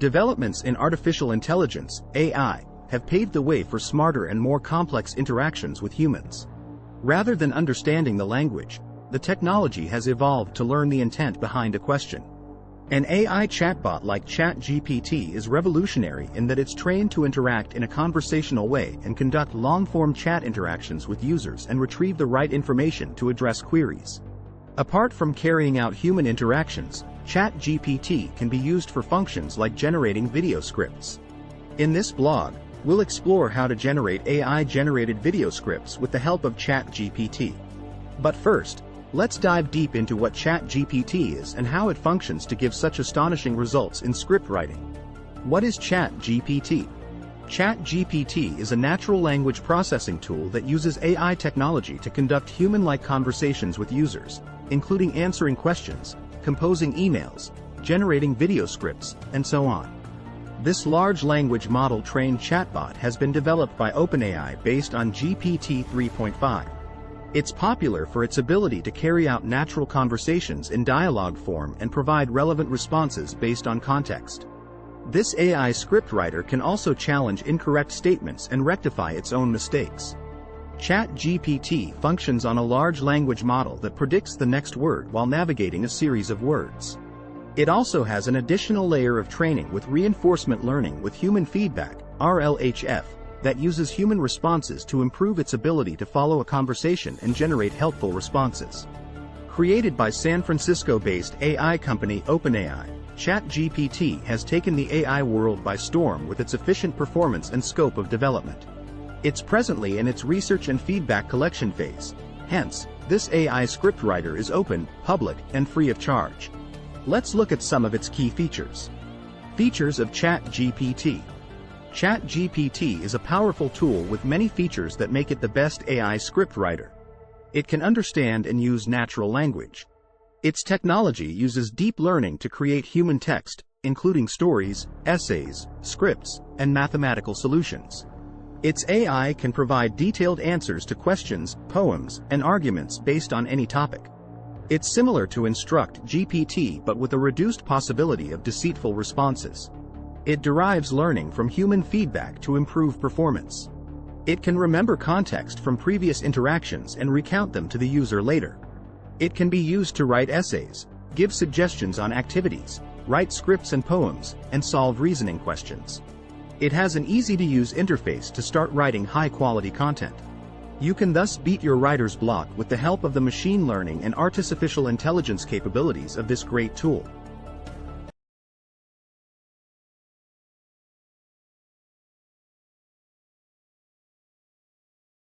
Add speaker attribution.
Speaker 1: Developments in artificial intelligence, AI, have paved the way for smarter and more complex interactions with humans. Rather than understanding the language, the technology has evolved to learn the intent behind a question. An AI chatbot like ChatGPT is revolutionary in that it's trained to interact in a conversational way and conduct long-form chat interactions with users and retrieve the right information to address queries. Apart from carrying out human interactions, ChatGPT can be used for functions like generating video scripts. In this blog, we'll explore how to generate AI-generated video scripts with the help of ChatGPT. But first, let's dive deep into what ChatGPT is and how it functions to give such astonishing results in script writing. What is ChatGPT? ChatGPT is a natural language processing tool that uses AI technology to conduct human-like conversations with users, including answering questions, composing emails, generating video scripts, and so on. This large language model trained chatbot has been developed by OpenAI based on GPT 3.5. It's popular for its ability to carry out natural conversations in dialogue form and provide relevant responses based on context. This AI scriptwriter can also challenge incorrect statements and rectify its own mistakes. ChatGPT functions on a large language model that predicts the next word while navigating a series of words. It also has an additional layer of training with reinforcement learning with human feedback, RLHF, that uses human responses to improve its ability to follow a conversation and generate helpful responses. Created by San Francisco-based AI company OpenAI, ChatGPT has taken the AI world by storm with its efficient performance and scope of development. It's presently in its research and feedback collection phase. Hence, this AI scriptwriter is open, public, and free of charge. Let's look at some of its key features. Features of ChatGPT. ChatGPT is a powerful tool with many features that make it the best AI scriptwriter. It can understand and use natural language. Its technology uses deep learning to create human text, including stories, essays, scripts, and mathematical solutions. Its AI can provide detailed answers to questions, poems, and arguments based on any topic. It's similar to Instruct GPT but with a reduced possibility of deceitful responses. It derives learning from human feedback to improve performance. It can remember context from previous interactions and recount them to the user later. It can be used to write essays, give suggestions on activities, write scripts and poems, and solve reasoning questions. It has an easy-to-use interface to start writing high-quality content. You can thus beat your writer's block with the help of the machine learning and artificial intelligence capabilities of this great tool.